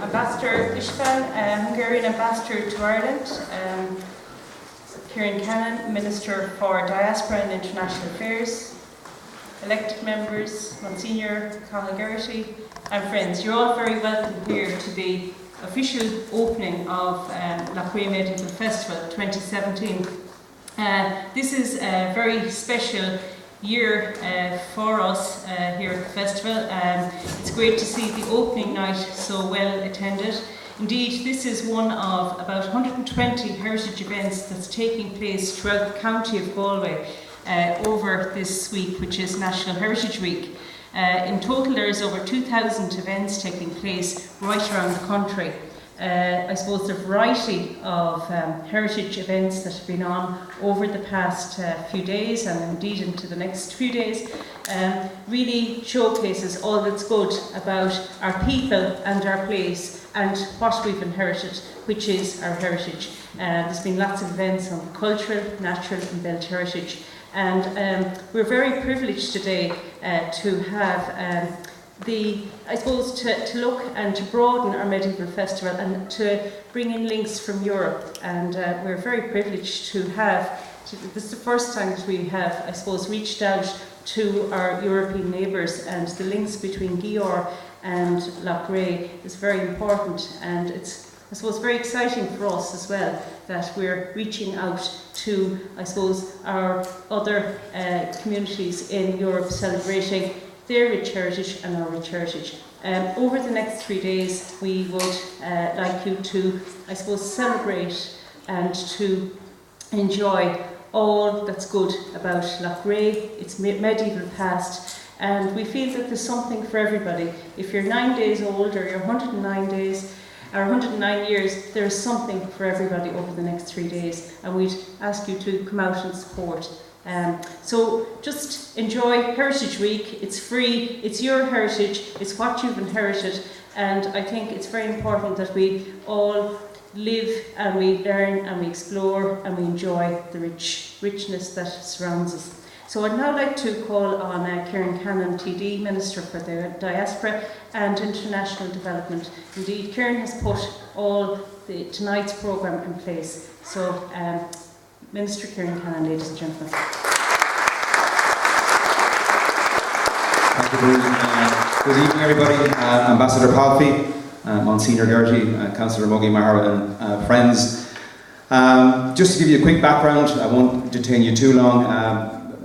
Ambassador István, Hungarian Ambassador to Ireland, Kieran Cannon, Minister for Diaspora and International Affairs, elected members, Monsignor Cathal Geraghty, and friends. You're all very welcome here to the official opening of Lough Rea Medieval Festival 2017. This is a very special year for us here at the festival. It's great to see the opening night so well attended. Indeed, this is one of about 120 heritage events that's taking place throughout the county of Galway over this week, which is National Heritage Week. In total, there is over 2,000 events taking place right around the country. I suppose the variety of heritage events that have been on over the past few days and indeed into the next few days really showcases all that's good about our people and our place and what we've inherited, which is our heritage. There's been lots of events on cultural, natural and built heritage, and we're very privileged today to have I suppose to look and to broaden our medieval festival and to bring in links from Europe, and we're very privileged to have, this is the first time that we have, I suppose, reached out to our European neighbours, and the links between Győr and Lough Rea is very important, and it's, I suppose, very exciting for us as well that we're reaching out to, I suppose, our other communities in Europe, celebrating their rich heritage and our rich heritage. Over the next 3 days, we would like you to, I suppose, celebrate and to enjoy all that's good about Lough Rea, its medieval past, and we feel that there's something for everybody. If you're 9 days old or you're 109 days, or 109 years, there is something for everybody over the next 3 days, and we'd ask you to come out and support. So just enjoy Heritage Week. It's free, it's your heritage, it's what you've inherited, and I think it's very important that we all live and we learn and we explore and we enjoy the richness that surrounds us. So I'd now like to call on Kieran Cannon, TD, Minister for the Diaspora and International Development. Indeed, Kieran has put all tonight's programme in place. So Minister Kieran Cannon, ladies and gentlemen. Thank you, Bruce. Good evening, everybody. Ambassador Palfi, Monsignor Geraghty, Councillor Muggy Maher, and friends. Just to give you a quick background, I won't detain you too long.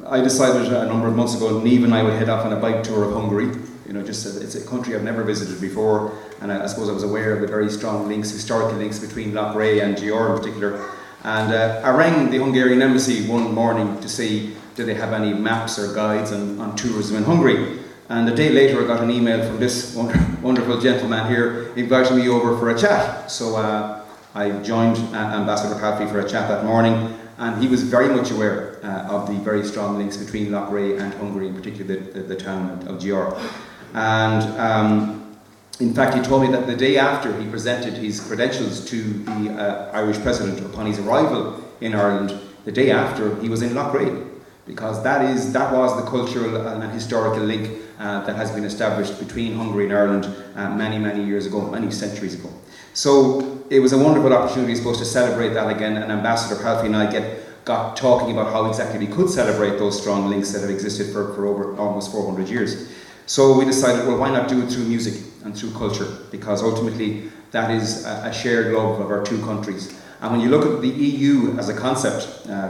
I decided a number of months ago, Niamh and I would head off on a bike tour of Hungary. You know, just it's a country I've never visited before, and I suppose I was aware of the very strong links, historical links between Lough Rea and Győr in particular. And I rang the Hungarian embassy one morning to see did they have any maps or guides on tourism in Hungary. And a day later I got an email from this wonderful gentleman here inviting me over for a chat. So I joined Ambassador Palfi for a chat that morning, and he was very much aware of the very strong links between Lough Rea and Hungary, in particular the town of Győr. And in fact, he told me that the day after he presented his credentials to the Irish President upon his arrival in Ireland, the day after he was in Lough Rea, because that was the cultural and historical link that has been established between Hungary and Ireland many years ago, many centuries ago. So it was a wonderful opportunity, I suppose, to celebrate that again, and Ambassador Palfi and I got talking about how exactly we could celebrate those strong links that have existed for over almost 400 years. So we decided, well, why not do it through music and through culture, because ultimately that is a shared love of our two countries. And when you look at the EU as a concept,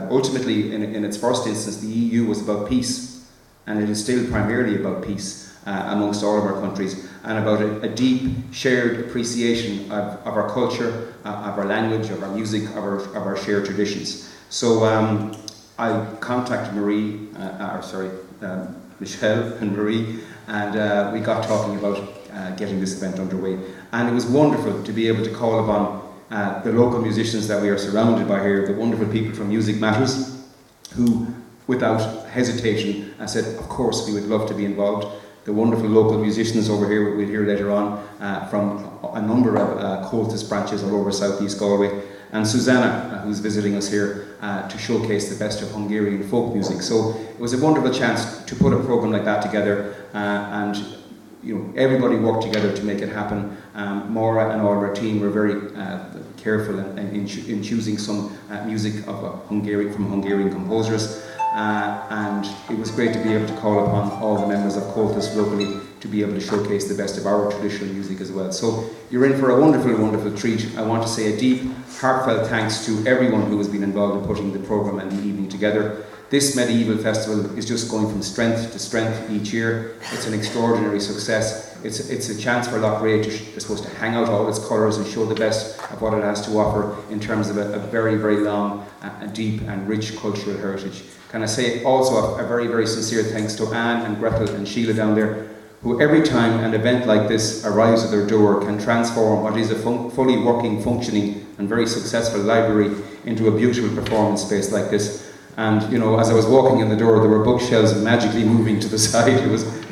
ultimately in its first instance the EU was about peace, and it is still primarily about peace amongst all of our countries, and about a deep shared appreciation of our culture, of our language, of our music, of our shared traditions. So I contacted Michelle and Marie, and we got talking about getting this event underway. And it was wonderful to be able to call upon the local musicians that we are surrounded by here, the wonderful people from Music Matters, who without hesitation said, of course we would love to be involved. The wonderful local musicians over here, we'll hear later on, from a number of cultus branches all over South East Galway, and Susanna, who's visiting us here to showcase the best of Hungarian folk music. So it was a wonderful chance to put a programme like that together, and everybody worked together to make it happen. Maura and all of our team were very careful in choosing some music of from Hungarian composers, and it was great to be able to call upon all the members of Cultus locally to be able to showcase the best of our traditional music as well. So you're in for a wonderful, wonderful treat. I want to say a deep, heartfelt thanks to everyone who has been involved in putting the programme and the evening together. This medieval festival is just going from strength to strength each year. It's an extraordinary success. It's a chance for Loughrea to hang out all its colours and show the best of what it has to offer in terms of a very, very long, deep and rich cultural heritage. Can I say also a very, very sincere thanks to Anne and Gretel and Sheila down there, who every time an event like this arrives at their door can transform what is a fully working, functioning and very successful library into a beautiful performance space like this. And you know, as I was walking in the door, there were bookshelves magically moving to the side. It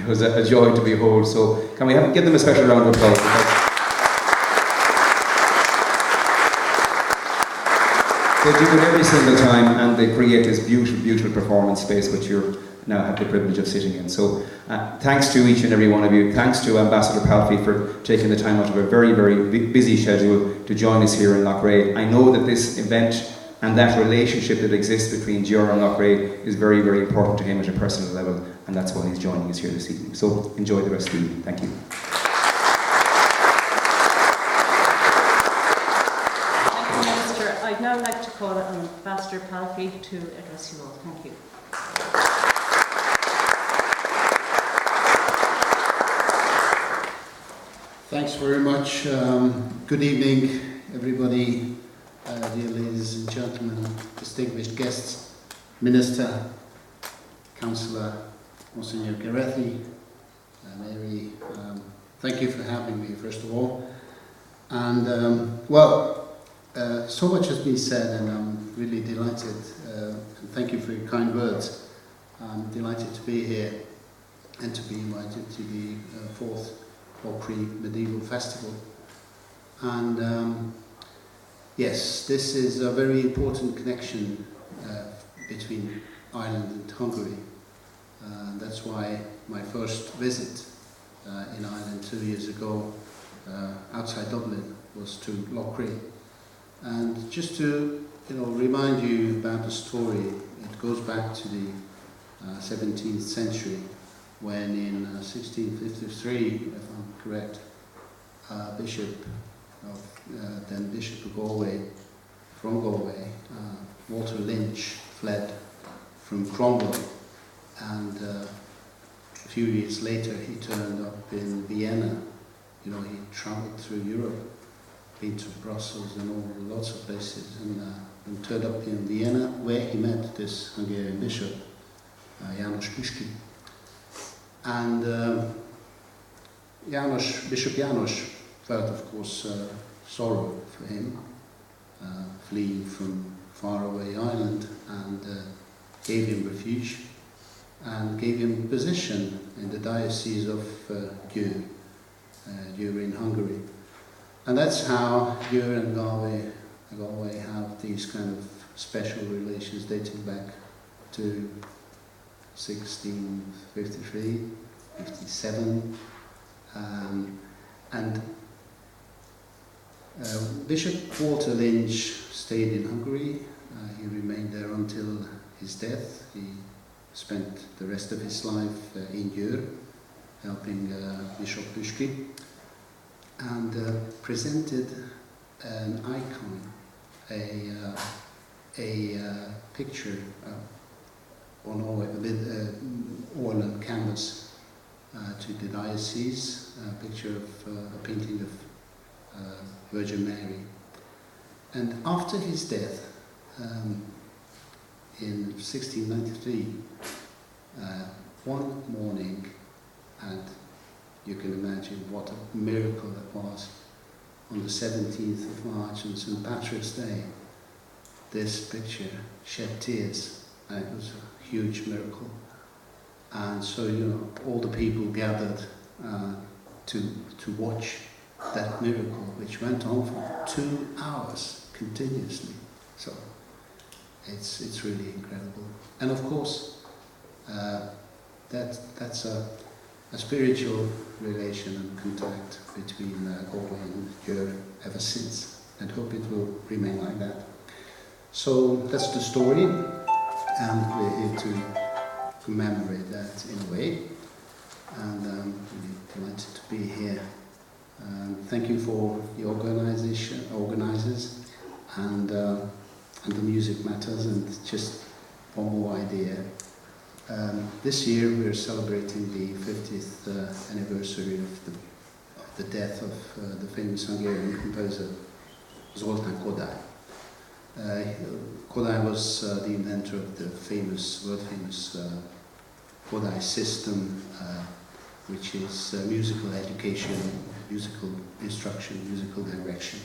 was a joy to behold. So can we give them a special round of applause? They do it every single time, and they create this beautiful, beautiful performance space which you now have the privilege of sitting in. So thanks to each and every one of you. Thanks to Ambassador Palfy for taking the time out of a very, very busy schedule to join us here in Loughrea. I know that this event and that relationship that exists between Dior and Loughrea is very, very important to him at a personal level, and that's why he's joining us here this evening. So enjoy the rest of the evening. Thank you. Thank you, Minister. I'd now like to call on Ambassador Palfy to address you all. Thank you. Thanks very much. Good evening, everybody. Dear ladies and gentlemen, distinguished guests, Minister, Councillor, Monsignor Garethi, Mary, thank you for having me, first of all. And, so much has been said, and I'm really delighted, and thank you for your kind words. I'm delighted to be here and to be invited to the 4th Loughrea Medieval Festival. And yes, this is a very important connection between Ireland and Hungary. That's why my first visit in Ireland 2 years ago, outside Dublin, was to Loughrea. And just to remind you about the story, it goes back to the 17th century, when in 1653, if I'm correct, then Bishop of Galway, from Galway, Walter Lynch, fled from Cromwell, and a few years later he turned up in Vienna. He travelled through Europe, been to Brussels and lots of places, and turned up in Vienna, where he met this Hungarian bishop, János Püspöki. And Bishop János felt, of course, sorrow for him, fleeing from faraway Ireland, and gave him refuge and gave him position in the diocese of Győr in Hungary. And that's how Győr and Galway have these kind of special relations dating back to 1653, 57, and Bishop Walter Lynch stayed in Hungary. He remained there until his death. He spent the rest of his life in Győr, helping Bishop Püspöki, and presented an icon, a picture on oil and canvas to the diocese, a picture of a painting of Virgin Mary. And after his death, in 1693, one morning, and you can imagine what a miracle it was, on the 17th of March, on St. Patrick's Day, this picture shed tears, and it was a huge miracle. And so, all the people gathered to watch that miracle, which went on for 2 hours continuously. So it's really incredible. And of course, that's a spiritual relation and contact between Galway and Ger ever since, and hope it will remain like that. So that's the story, and we're here to commemorate that in a way, and really delighted to be here. Thank you for the organisers, and the Music Matters, and just one more idea. This year we're celebrating the 50th anniversary of the death of the famous Hungarian composer Zoltán Kodály. Kodály was the inventor of the world-famous Kodály system, which is musical education, musical instruction, musical direction.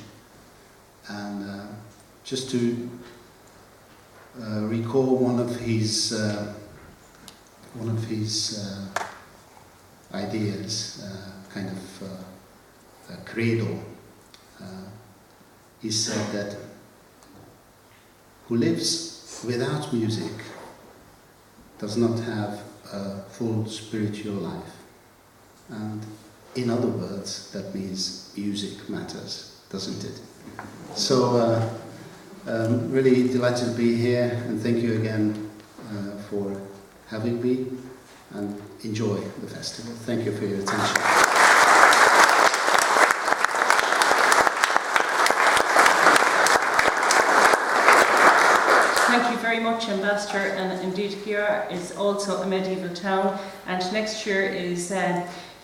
And just to recall one of his ideas, kind of a credo. He said that who lives without music does not have a full spiritual life. And in other words, that means music matters, doesn't it? So, really delighted to be here, and thank you again for having me, and enjoy the festival. Thank you for your attention. Thank you very much, Ambassador, and indeed Ger is also a medieval town, and next year is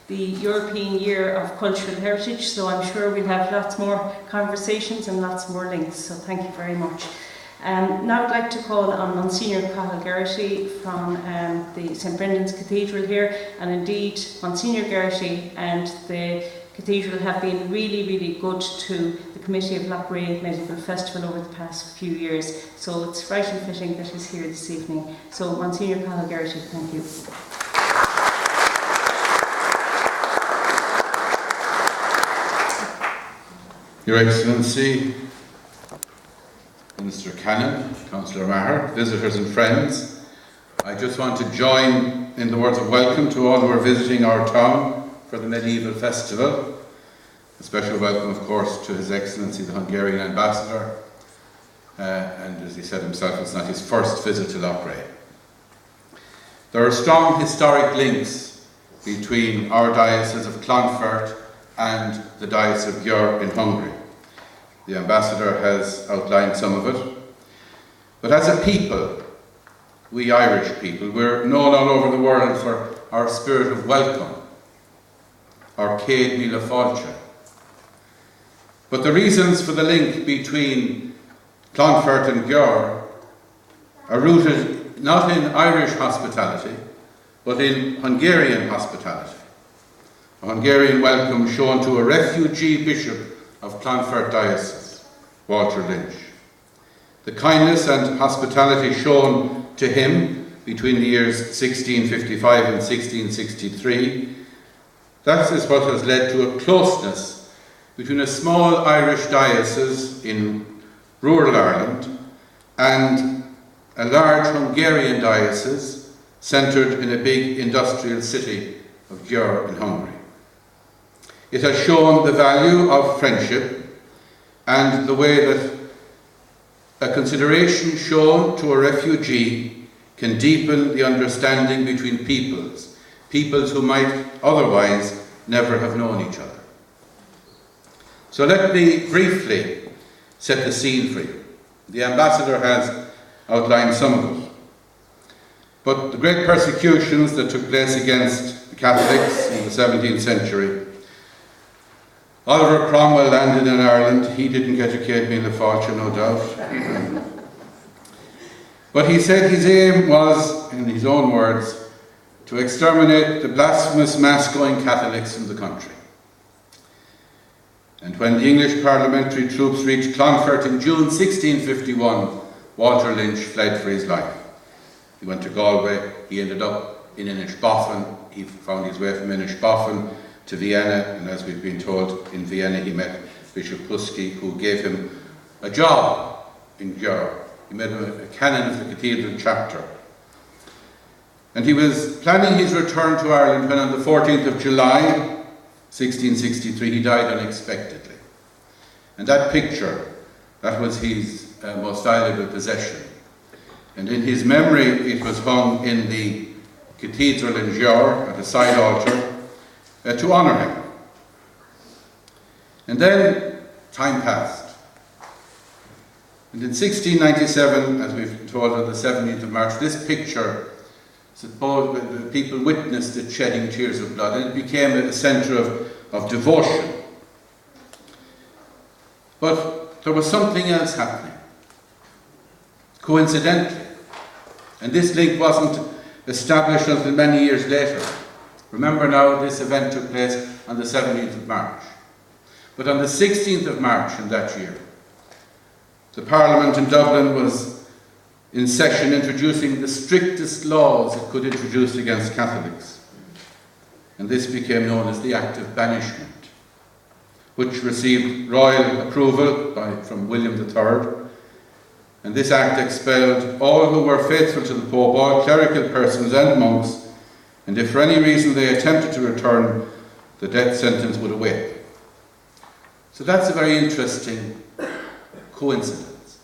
the European Year of Cultural Heritage, so I'm sure we'll have lots more conversations and lots more links, so thank you very much. Now I'd like to call on Monsignor Cathal Geraghty from the St Brendan's Cathedral here, and indeed Monsignor Geraghty and the Cathedral have been really, really good to the Committee of Loughrea Medieval Festival over the past few years, so it's right and fitting that he's here this evening. So Monsignor Cathal Geraghty, thank you. Your Excellency, Minister Cannon, Councillor Maher, visitors and friends, I just want to join in the words of welcome to all who are visiting our town for the Medieval Festival. A special welcome, of course, to His Excellency the Hungarian Ambassador, and as he said himself, it's not his first visit to Loughrea. There are strong historic links between our diocese of Clonfert and the Diocese of Ger in Hungary. The Ambassador has outlined some of it. But as a people, we Irish people, we're known all over the world for our spirit of welcome, our Céad Míle Fáilte. But the reasons for the link between Clonfert and Ger are rooted not in Irish hospitality, but in Hungarian hospitality. A Hungarian welcome shown to a refugee bishop of Clonfert Diocese, Walter Lynch. The kindness and hospitality shown to him between the years 1655 and 1663, that is what has led to a closeness between a small Irish diocese in rural Ireland and a large Hungarian diocese centred in a big industrial city of Ger in Hungary. It has shown the value of friendship and the way that a consideration shown to a refugee can deepen the understanding between peoples who might otherwise never have known each other. So let me briefly set the scene for you. The Ambassador has outlined some of it. But the great persecutions that took place against the Catholics in the 17th century, Oliver Cromwell landed in Ireland. He didn't get a Céad Míle Fáilte, no doubt. But he said his aim was, in his own words, to exterminate the blasphemous mass-going Catholics in the country. And when the English parliamentary troops reached Clonfert in June 1651, Walter Lynch fled for his life. He went to Galway. He ended up in Inishbofin. He found his way from Inishbofin to Vienna, and as we've been told, in Vienna he met Bishop Puski, who gave him a job in Ger. He made him a canon of the cathedral chapter. And he was planning his return to Ireland when on the 14th of July 1663, he died unexpectedly. And that picture, that was his most valuable possession. And in his memory, it was hung in the cathedral in Győr at a side altar to honour him. And then time passed. And in 1697, as we've been told on the 17th of March, this picture, suppose people witnessed it shedding tears of blood, and it became a centre of devotion. But there was something else happening, coincidentally. And this link wasn't established until many years later. Remember now, this event took place on the 17th of March. But on the 16th of March in that year, the Parliament in Dublin was in session introducing the strictest laws it could introduce against Catholics. And this became known as the Act of Banishment, which received royal approval from William III. And this act expelled all who were faithful to the Pope, all clerical persons and monks, and if for any reason they attempted to return, the death sentence would await. So that's a very interesting coincidence.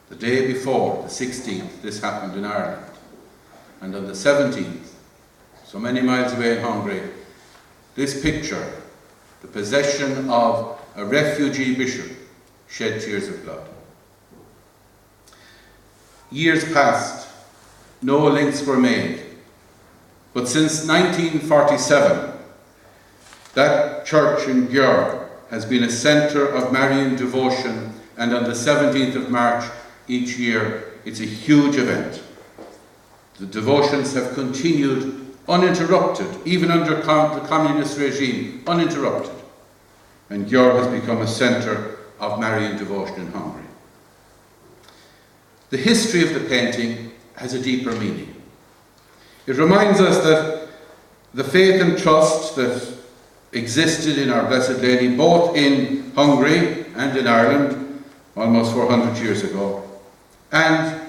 The day before, the 16th, this happened in Ireland. And on the 17th, so many miles away in Hungary, this picture, the possession of a refugee bishop, shed tears of blood. Years passed, no links were made. But since 1947, that church in Győr has been a centre of Marian devotion, and on the 17th of March each year, it's a huge event. The devotions have continued uninterrupted, even under the communist regime, uninterrupted. And Győr has become a centre of Marian devotion in Hungary. The history of the painting has a deeper meaning. It reminds us that the faith and trust that existed in our Blessed Lady, both in Hungary and in Ireland, almost 400 years ago, and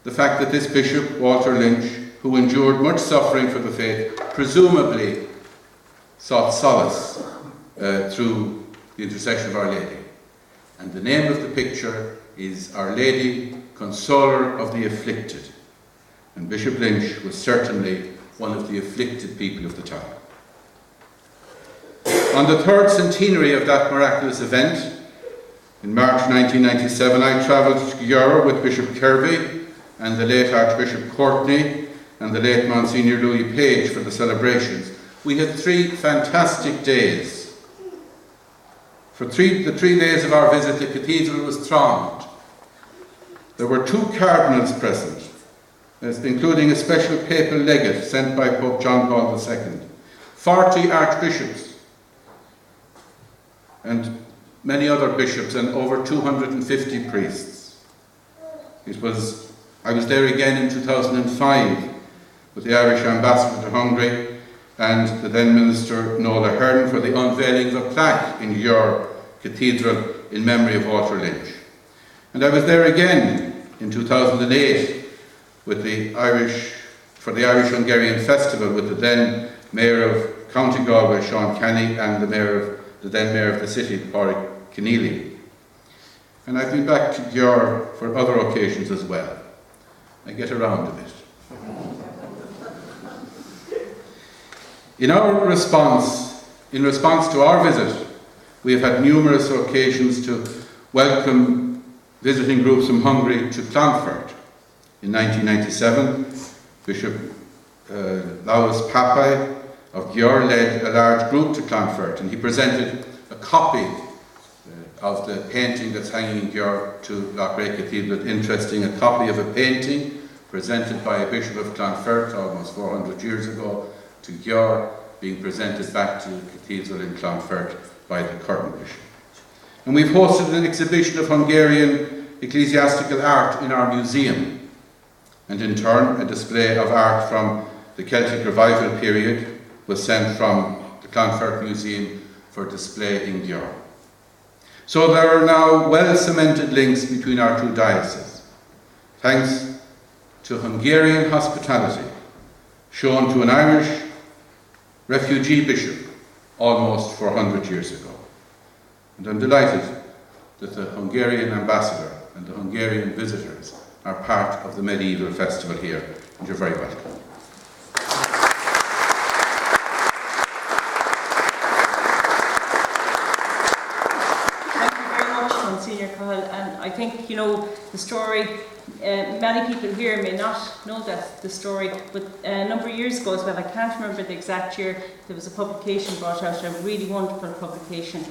the fact that this bishop, Walter Lynch, who endured much suffering for the faith, presumably sought solace through the intercession of Our Lady. And the name of the picture is Our Lady, Consoler of the Afflicted. And Bishop Lynch was certainly one of the afflicted people of the time. On the third centenary of that miraculous event, in March 1997, I travelled to Győr with Bishop Kirby and the late Archbishop Courtney and the late Monsignor Louis Page for the celebrations. We had 3 fantastic days. For the 3 days of our visit, the cathedral was thronged. There were 2 cardinals present, including a special papal legate sent by Pope John Paul II, 40 archbishops, and many other bishops, and over 250 priests. I was there again in 2005 with the Irish ambassador to Hungary and the then Minister Nola Hearn for the unveiling of a plaque in Győr Cathedral in memory of Walter Lynch. And I was there again in 2008 with for the Irish-Hungarian Festival with the then Mayor of County Galway, Sean Kenny, and the then Mayor of the city, Pádraig Keneally. And I've been back to Győr for other occasions as well. I get around a bit. In response to our visit, we have had numerous occasions to welcome visiting groups from Hungary to Clonfert. In 1997, Bishop Lauis Papai of Győr led a large group to Clonfert, and he presented a copy of the painting that's hanging in Győr to Loughrea Cathedral. Interesting, a copy of a painting presented by a bishop of Clonfert almost 400 years ago to Győr, being presented back to the cathedral in Clonfert by the current bishop. And we've hosted an exhibition of Hungarian ecclesiastical art in our museum, and in turn a display of art from the Celtic Revival period was sent from the Clonfert Museum for display in Győr. So there are now well-cemented links between our 2 dioceses, thanks to Hungarian hospitality shown to an Irish refugee bishop almost 400 years ago. And I'm delighted that the Hungarian ambassador and the Hungarian visitors are part of the medieval festival here, and you're very welcome. Senior Cahill, and I think, you know, the story, many people here may not know that the story, but a number of years ago as well, I can't remember the exact year, there was a publication brought out, a really wonderful publication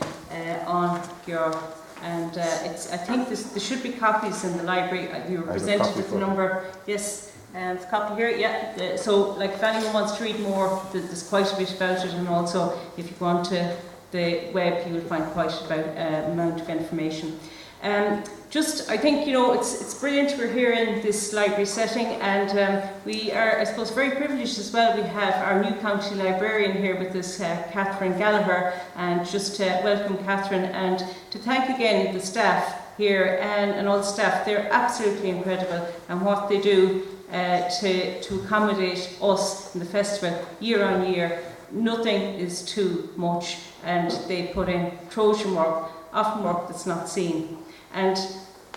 on Georg, and I think there should be copies in the library. You were presented with a number, yes, the copy here, yeah, so like if anyone wants to read more, there's quite a bit about it, and also if you go on to the web, you will find quite about amount of information. I think, you know, it's brilliant we're here in this library setting, and we are, I suppose, very privileged as well. We have our new county librarian here with us, Catherine Gallagher, and just welcome Catherine, and to thank again the staff here and all the staff. They're absolutely incredible, and what they do to accommodate us in the festival year on year. Nothing is too much, and they put in Trojan work, often work that's not seen. And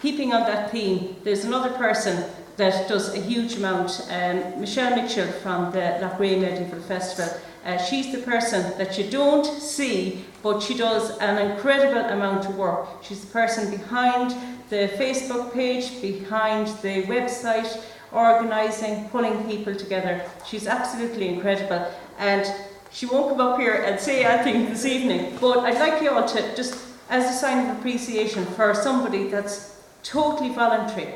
keeping on that theme, there's another person that does a huge amount, Michelle Mitchell from the Loughrea Medieval Festival. She's the person that you don't see, but she does an incredible amount of work. She's the person behind the Facebook page, behind the website, organising, pulling people together. She's absolutely incredible, and she won't come up here and say anything this evening, but I'd like you all to, just as a sign of appreciation for somebody that's totally voluntary.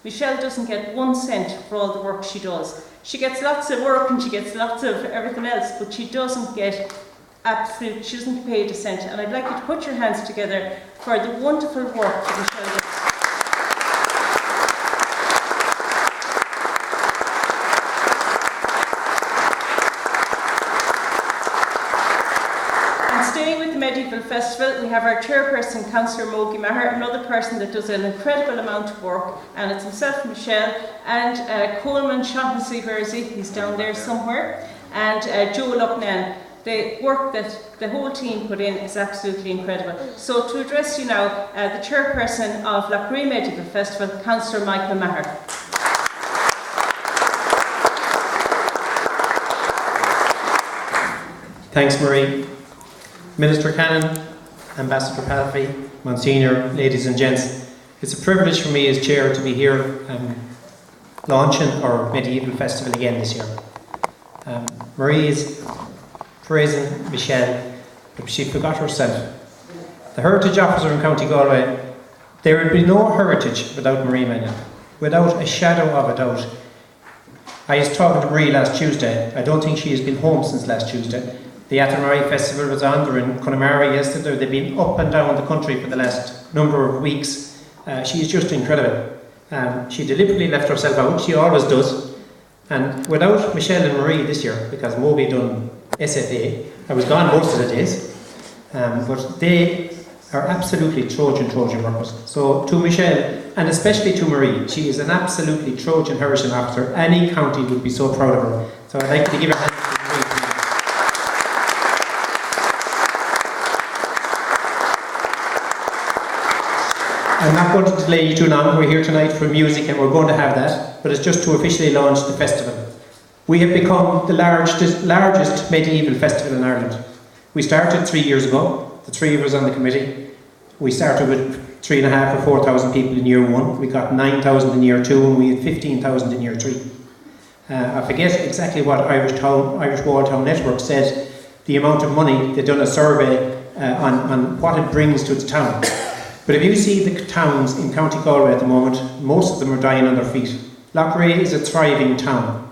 Michelle doesn't get 1 cent for all the work she does. She gets lots of work and she gets lots of everything else, but she doesn't get she doesn't get paid a cent. And I'd like you to put your hands together for the wonderful work that Michelle does. Medieval Festival, we have our chairperson, Councillor Mogi Maher, another person that does an incredible amount of work, and it's himself, Michelle, and Coleman Shaughnessy, where is he? He's down there somewhere, and Joe Lucknan. The work that the whole team put in is absolutely incredible. So to address you now, the chairperson of Loughrea Medieval Festival, Councillor Michael Maher. Thanks, Marie. Minister Cannon, Ambassador Palfy, Monsignor, ladies and gents, it's a privilege for me as chair to be here launching our medieval festival again this year. Marie is praising Michelle, but she forgot herself. The Heritage Officer in County Galway, there would be no heritage without Marie Mannion, without a shadow of a doubt. I was talking to Marie last Tuesday. I don't think she has been home since last Tuesday. The Athenry Festival was on there in Connemara yesterday. They've been up and down the country for the last number of weeks. She is just incredible. She deliberately left herself out, she always does. And without Michelle and Marie this year, because Moby done SFA, I was gone most of the days, but they are absolutely Trojan workers. So to Michelle, and especially to Marie, she is an absolutely Trojan Heritage Officer. Any county would be so proud of her. So I'd like to give her a hand. I'm not going to delay you too long. We're here tonight for music and we're going to have that, but it's just to officially launch the festival. We have become the largest medieval festival in Ireland. We started 3 years ago, the three of us on the committee. We started with 3,500 or 4,000 people in year 1. We got 9,000 in year 2 and we had 15,000 in year 3. I forget exactly what Irish Wall Town Network said, the amount of money. They've done a survey on what it brings to its town. But if you see the towns in County Galway at the moment, most of them are dying on their feet. Loughrea is a thriving town.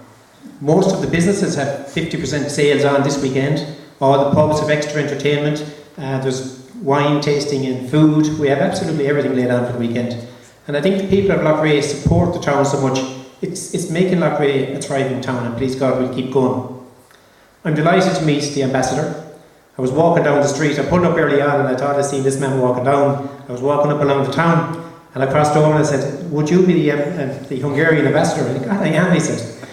Most of the businesses have 50% sales on this weekend. All the pubs have extra entertainment. There's wine tasting and food. We have absolutely everything laid on for the weekend. And I think the people of Loughrea support the town so much. It's making Loughrea a thriving town, and please God, we'll keep going. I'm delighted to meet the ambassador. I was walking down the street. I pulled up early on and I thought I'd seen this man walking down. I was walking up along the town and I crossed over and I said, would you be the Hungarian ambassador? And he said, God, I am, he said.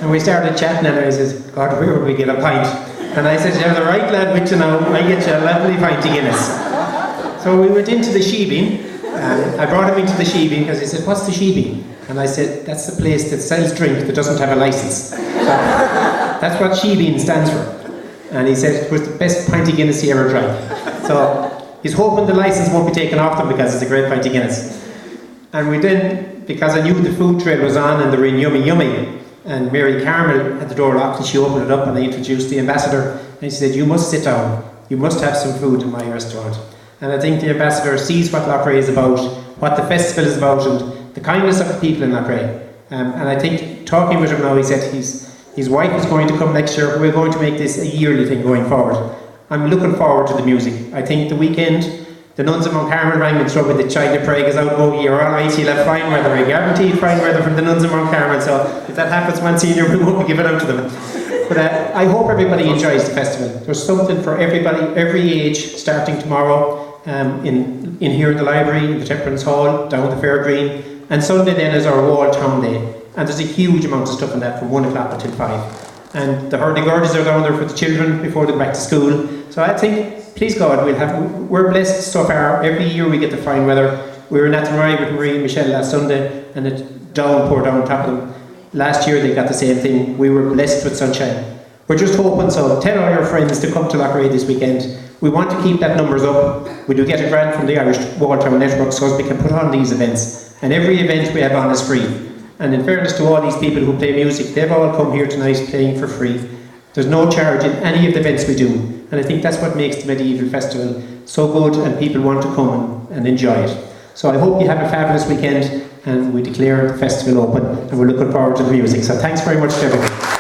And we started chatting and I said, God, where would we get a pint? And I said, you have the right lad with you now, I get you a lovely pint of Guinness. So we went into the Sheebeen. I brought him into the Sheebeen because he said, what's the Sheebeen? And I said, that's the place that sells drink that doesn't have a licence. So that's what Sheebeen stands for. And he said it was the best pint of Guinness he ever drank. So he's hoping the licence won't be taken off them because it's a great pint of Guinness. And we then, because I knew the food trail was on and they were in Yummy Yummy, and Mary Carmel had the door locked and she opened it up and I introduced the ambassador and she said, you must sit down, you must have some food in my restaurant. And I think the ambassador sees what Loughrea is about, what the festival is about, and the kindness of the people in Loughrea. And I think, talking with him now, he said his wife is going to come next year. We're going to make this a yearly thing going forward. I'm looking forward to the music. I think the weekend, the nuns of Mount Carmel rang me through with the Child of Prague is out, go, you're alright, you'll have fine weather. I guaranteed fine weather from the nuns of Mount Carmel, so if that happens once a year, we won't be giving out to them. But I hope everybody enjoys the festival. There's something for everybody, every age, starting tomorrow. In here in the library, in the Temperance Hall, down the Fair Green, and Sunday then is our Wall Town Day, and there's a huge amount of stuff in that from 1 o'clock until 5. And the hurdy-gurdies are down there for the children before they go back to school. So I think, please God, we're blessed so far. Every year we get the fine weather. We were in Athenry with Marie and Michelle last Sunday, and it poured down on top of them. Last year they got the same thing. We were blessed with sunshine. We're just hoping, so tell all your friends to come to Loughrea this weekend. We want to keep that numbers up. We do get a grant from the Irish Watertown Network so we can put on these events. And every event we have on is free. And in fairness to all these people who play music, they've all come here tonight playing for free. There's no charge in any of the events we do. And I think that's what makes the Medieval Festival so good and people want to come and enjoy it. So I hope you have a fabulous weekend and we declare the festival open and we're looking forward to the music. So thanks very much to everyone.